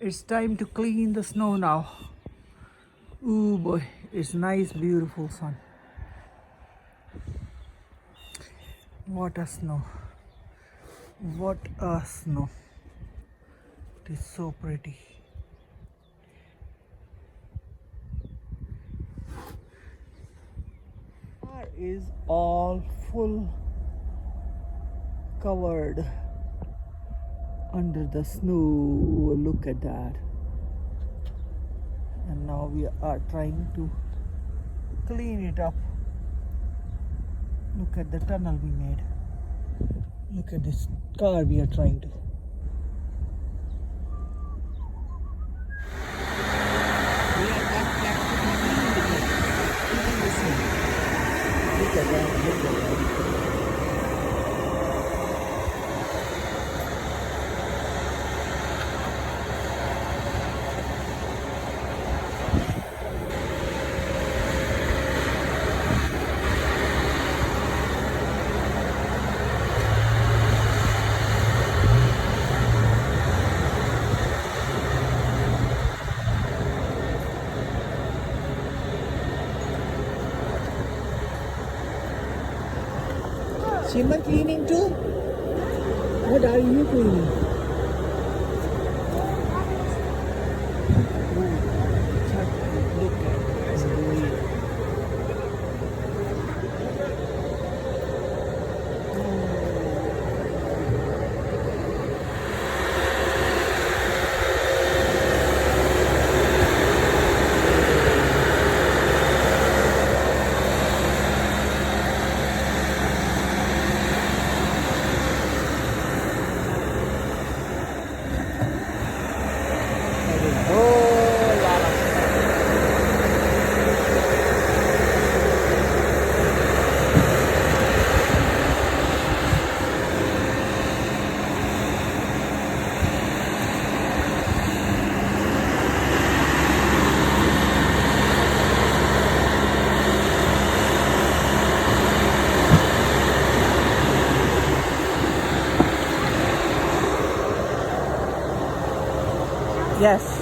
It's time to clean the snow now. Ooh boy, it's nice, beautiful sun. What a snow. What a snow. It is so pretty. Car is all full covered under the snow. Look at that. And now we are trying to clean it up. Look at the tunnel we made. Look at this car we are trying to. Look at that. Look at that. Shimon cleaning too? What are you cleaning? Look at this. Yes.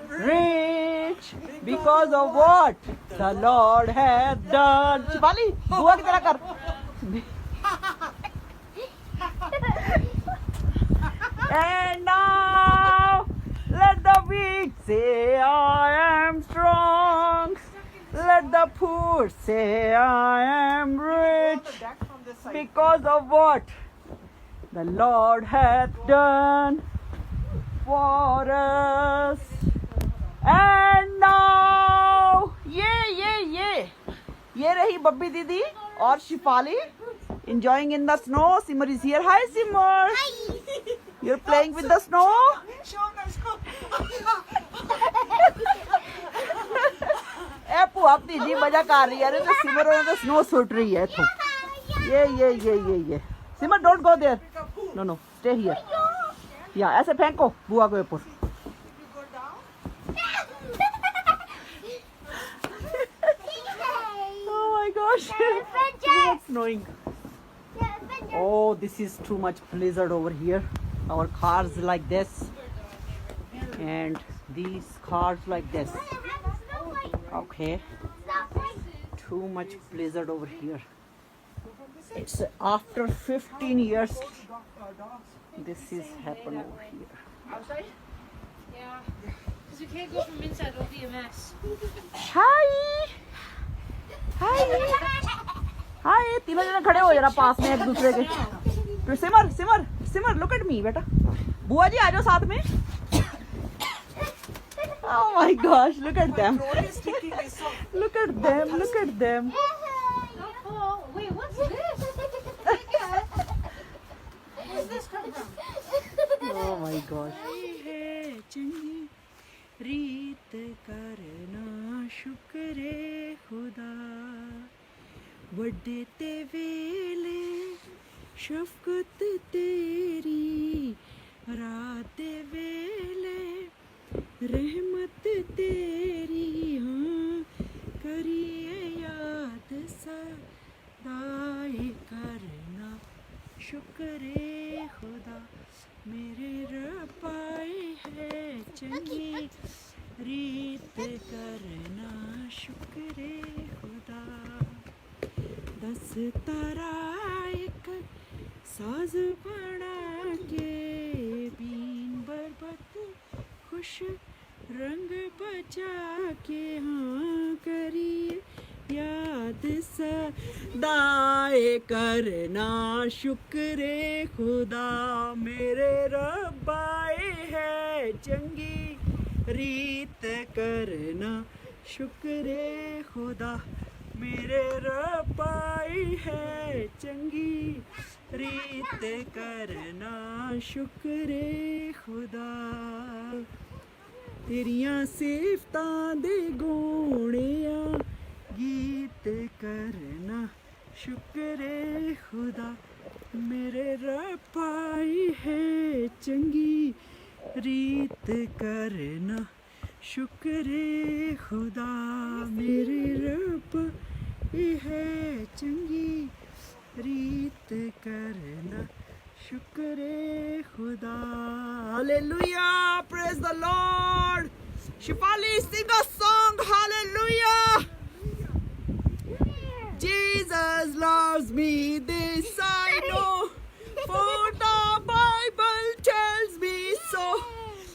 Rich because of what the Lord hath done. Shivali, dua ki tarah kar. And now let the weak say I am strong. Let the poor say I am rich because of what the Lord hath done. for us. And now, ये रही बब्बी दीदी और Shifali enjoying in the snow. Simmer is here. Hi, Simmer. Hi. You're playing with the snow. ए पुआपती जी मजा कर रही है अरे तो सिमर और तो स्नो सुट रही है तो ये Simar don't go there no stay here या ऐसे फेंको बुआ के ऊपर oh my gosh it's snowing oh this is too much blizzard over here our cars like this and these cars like this okay too much blizzard over here it's after 15 years this is happened over here outside yeah because we can't go from inside it'll be a mess hi तीनों जने खड़े हो जरा पास में एक दूसरे के सिमर look at me बेटा बुआ जी आ जाओ साथ में oh my gosh look at them look at them oh wait what's this where's this come from oh my gosh रीत करना शुक्रे खुदा वड्डे ते वेले शफकत तेरी रात वेले रहमत तेरी हाँ करिए याद सदाए करना शुक्रे खुदा मेरे रब आए है चंगी रीत करना शुक्रे खुदा दस तारा एक साज बना के बीन बरबत खुश रंग बचा के हाँ करिए याद सदाए करना शुक्रे खुदा मेरे रब आए है चंगी रीत करना शुक्रे खुदा मेरे रब आए है चंगी रीत करना शुक्रे खुदा तेरियां सिफतां दे गोणिया गीत करना शुक्रे खुदा मेरे रब आई है चंगी रीत करना शुक्रे खुदा मेरे रब है चंगी रीत करना शुक्रे खुदा Hallelujah praise the Lord Shifali sing a song hallelujah Jesus loves me, this I know, for the Bible tells me so.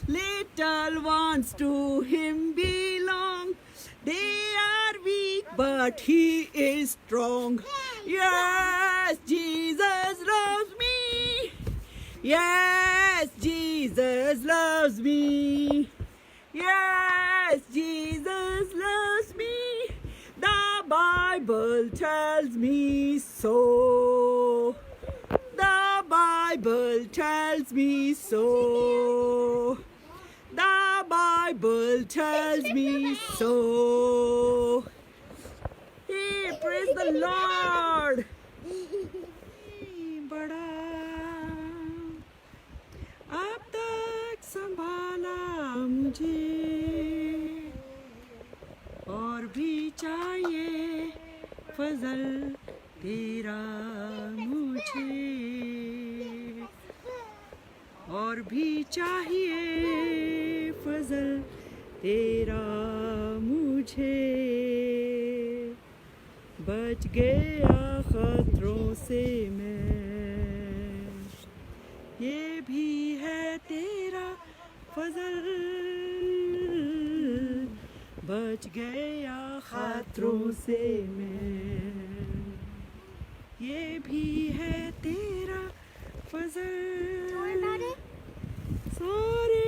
Little ones to him belong, they are weak but he is strong. Yes, Jesus loves me. Yes, Jesus loves me. Yes, Jesus loves me. The Bible tells me so. The Bible tells me so. The Bible tells me so. Hey, praise the Lord. बड़ा अब तक संभाला मुझे और भी चाहिए फजल तेरा मुझे और भी चाहिए फजल तेरा मुझे बच गया खतरों से मैं ये भी है तेरा फजल बच गया खतरों से मैं ये भी है तेरा फजल सारे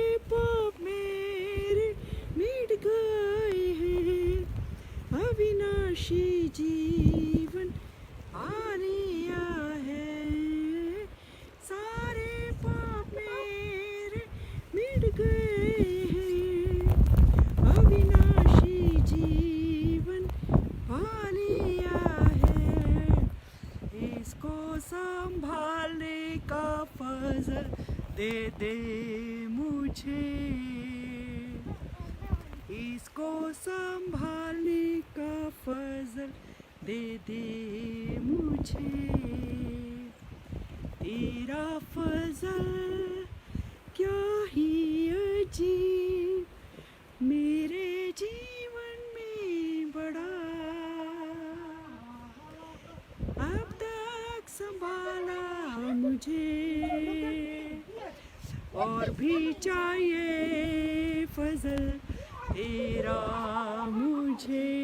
दे मुझे इसको संभालने का फजल दे दे मुझे तेरा फजल क्या ही अजीब मेरे जीवन में बड़ा अब तक संभाला मुझे और भी चाहिए फजल तेरा मुझे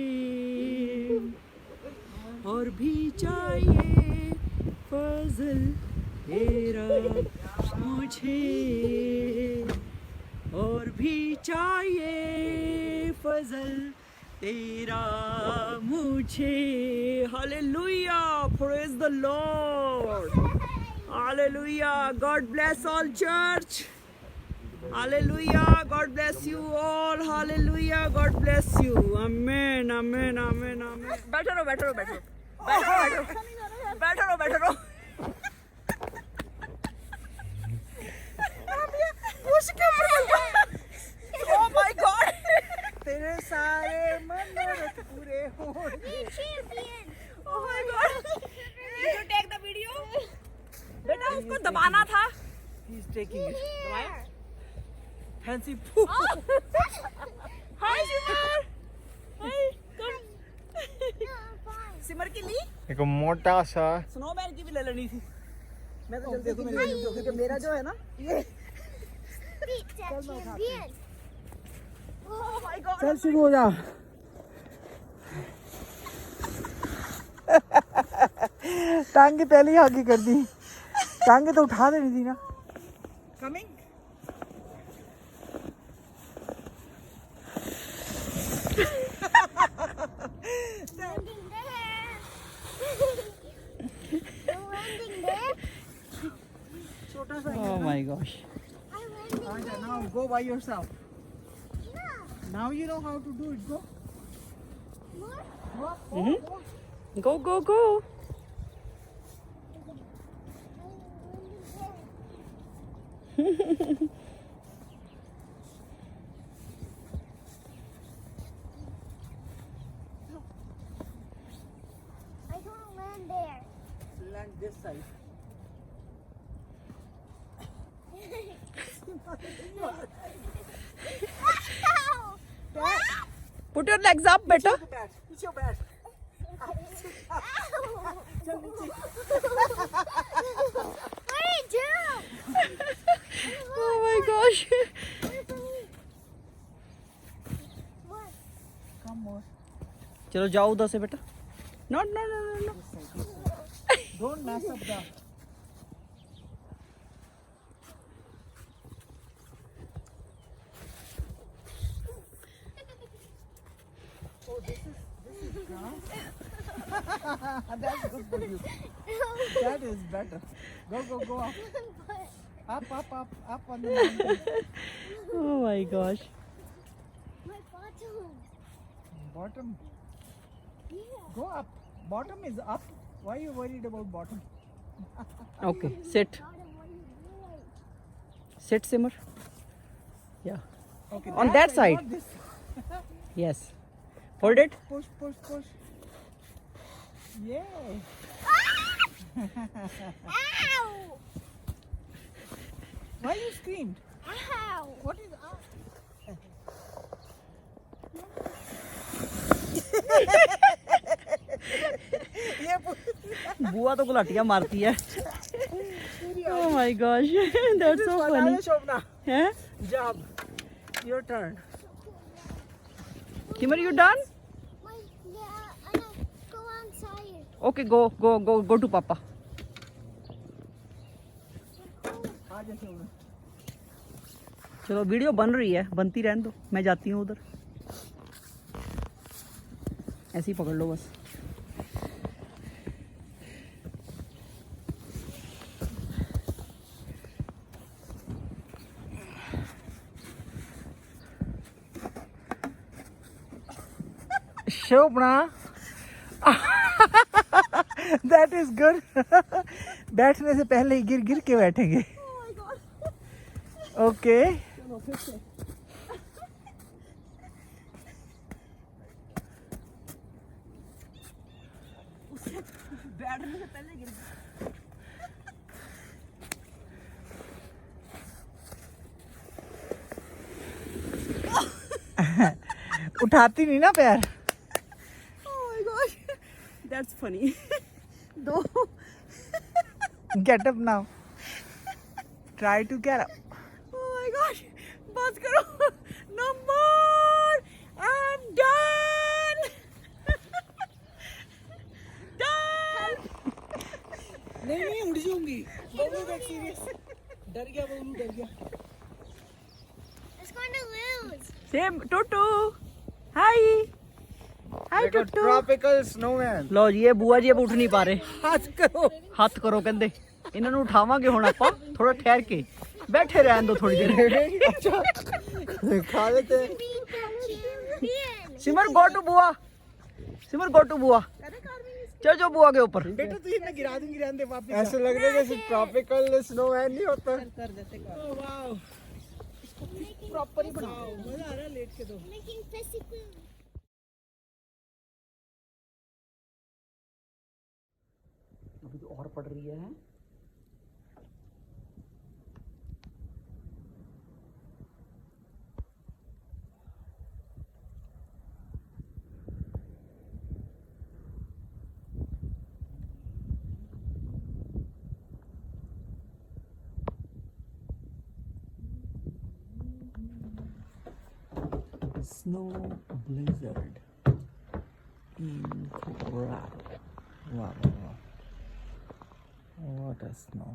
और भी चाहिए फजल तेरा मुझे और भी चाहिए फजल तेरा मुझे Hallelujah praise the Lord Hallelujah God bless all church Hallelujah God bless you all Hallelujah God bless you Amen Amen Amen Amen बैठो रहो बैठो रहो बैठो बैठो बैठो बैठो रहो बैठो रहो Oh my God तेरे सारे मनोरथ पूरे होंगे Oh my God Did you take the video बेटा उसको दबाना था He's taking it दबाया Fancy poo Hi Simar Hi come सिमर की ली एक मोटा सा स्नोमैन की भी ले लेनी थी मैं तो जल्दी देखो मेरे क्योंकि मेरा जो है ना ये Oh my God चल शुरू हो जा टांगे पहले ही आगे कर दी टांगे तो उठा देनी थी ना coming Oh my gosh now go by yourself now you know how to do it go go go go I don't land there. land this side Ow! put your legs up better it's your bat What did you do? oh my gosh What? come more चलो जाओ उधर से बेटा not no no no no don't mess up the oh this is grass that's good for you that is better go up on the mountain oh my gosh My bottom. bottom Yeah. go up bottom is up why are you worried about bottom okay sit Bottom, what are you doing? sit simmer yeah okay on that side yes hold it push yeah Ow! why you screamed Ow! what is up ये बुआ तो गुलाटियां मारती है oh my gosh that's so funny Shobna हैं job your turn Kimar you done My, yeah, and I go outside. okay go to papa चलो video बन रही है बनती रहने दो मैं जाती हूँ उधर ऐसे ही पकड़ लो बस शोभना दैट इज गुड बैठने से पहले ही गिर गिर के बैठेंगे Okay. उठाती नहीं ना पैर. Oh my gosh, that's funny. Though. Get up now. Try to get up. Oh my gosh, bas karo. No more. I'm done. Done. नहीं उड़ जाऊंगी. बबलू देख सीरियस. डर गया बबलू डर गया. It's going to lose. Same Tutu. Hi. Hi Tutu. Tropical snowman. ਲਓ ਜੀ ਇਹ ਬੂਆ ਜੀ अब ਉੱਠ ਨਹੀਂ ਪਾ ਰਹੇ. हाथ करो. ਹੱਥ ਕਰੋ ਕਹਿੰਦੇ. ਇਹਨਾਂ ਨੂੰ ਉਠਾਵਾਂਗੇ ਹੁਣ ਆਪਾਂ ਥੋੜਾ ਠਹਿਰ ਕੇ. ਬੈਠੇ ਰਹਿਣ ਦਿਓ ਥੋੜੀ ਦੇਰ. खा लेते. Be the champion. Simar go to bua. Simar go to बुआ. चल जाओ बुआ के ऊपर. बेटा तुझे मैं गिरा दूंगी रहने दे वापस. ऐसा लग रहा है जैसे ट्रॉपिकल स्नोमैन नहीं होता. कर देते कर. Oh wow. प्रॉपर ही बनाओ. मजा आ रहा है लेट के तो. Making physical. अभी तो और पड़ रही है. Snow blizzard in Colorado. Wow, wow, wow. What a snow.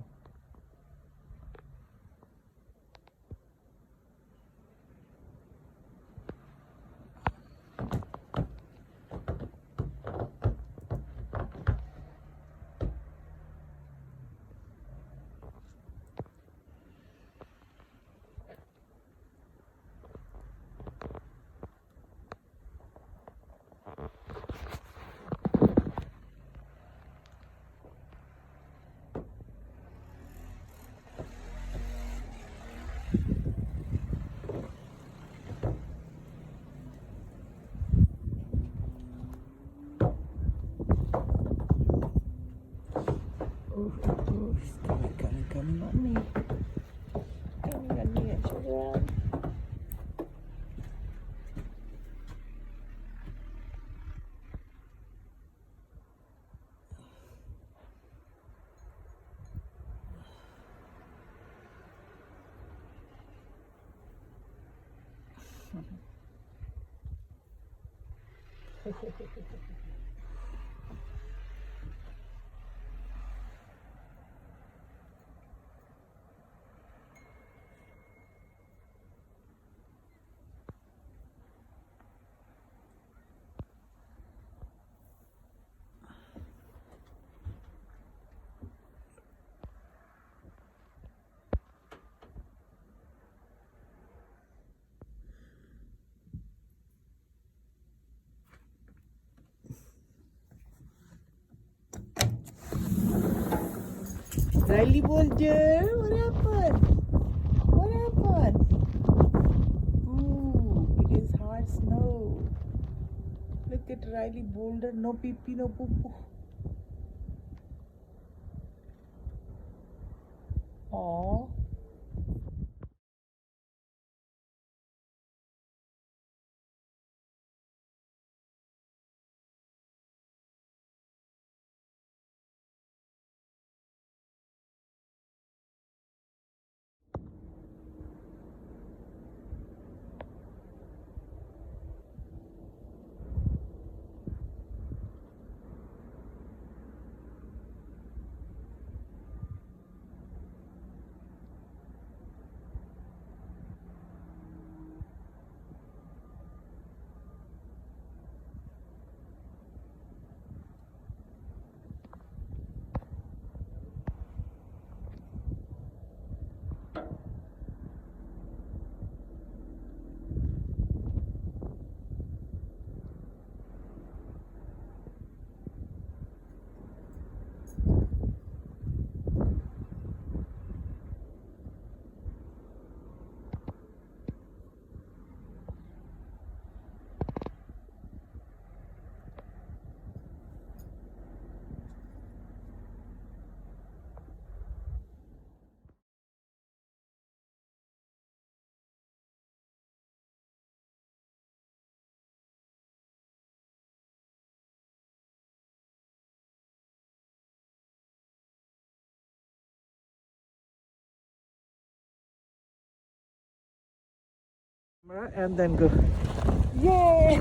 Coming on me. Coming on me and sugar. Riley Boulder, what happened? What happened? Ooh, it is hard snow. Look at Riley Boulder, no pee pee, no poo poo. Aww. And then go. Yay!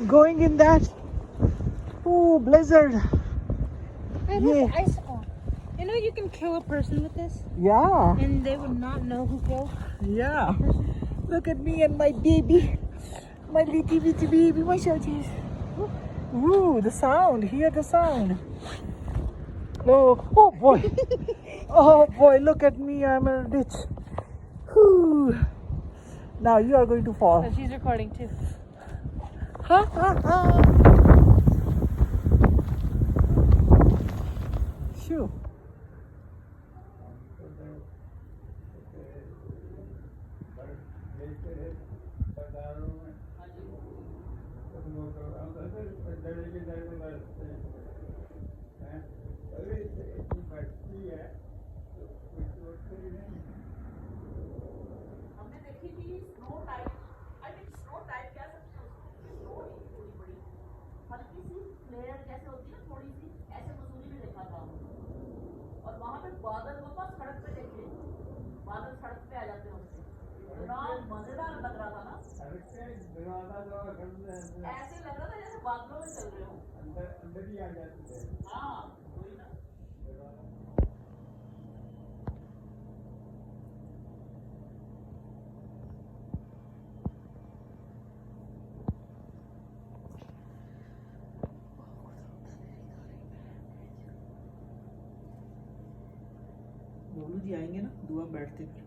Going in that blizzard. Hey, look, icicle. You know you can kill a person with this, Yeah, and they would not know who killed. yeah. Look at me and my baby, my little bitty baby, my shouties. Ooh, the sound. Hear the sound. Oh boy. Oh boy, look at me. I'm in a ditch. Whew. Now you are going to fall. Oh, she's recording too. Ha ha ha. Shoo. हमने देखी थी snow type, I think snow type कह सकते हैं उसको, snow नहीं थोड़ी बड़ी हल्की सी लेयर जैसे होती है थोड़ी सी, ऐसे मसूरी में देखा था। और वहाँ पे बादल वो पास सड़क पे देखे, बादल सड़क पे आ जाते हैं उससे, इतना मजेदार लग रहा था ना, ऐसे लग रहा था जैसे बादलों में चल रहे हो, अंदर ही आ जाते थे। हाँ वही ना। बोलू जी आएंगे ना दुआ बैठते फिर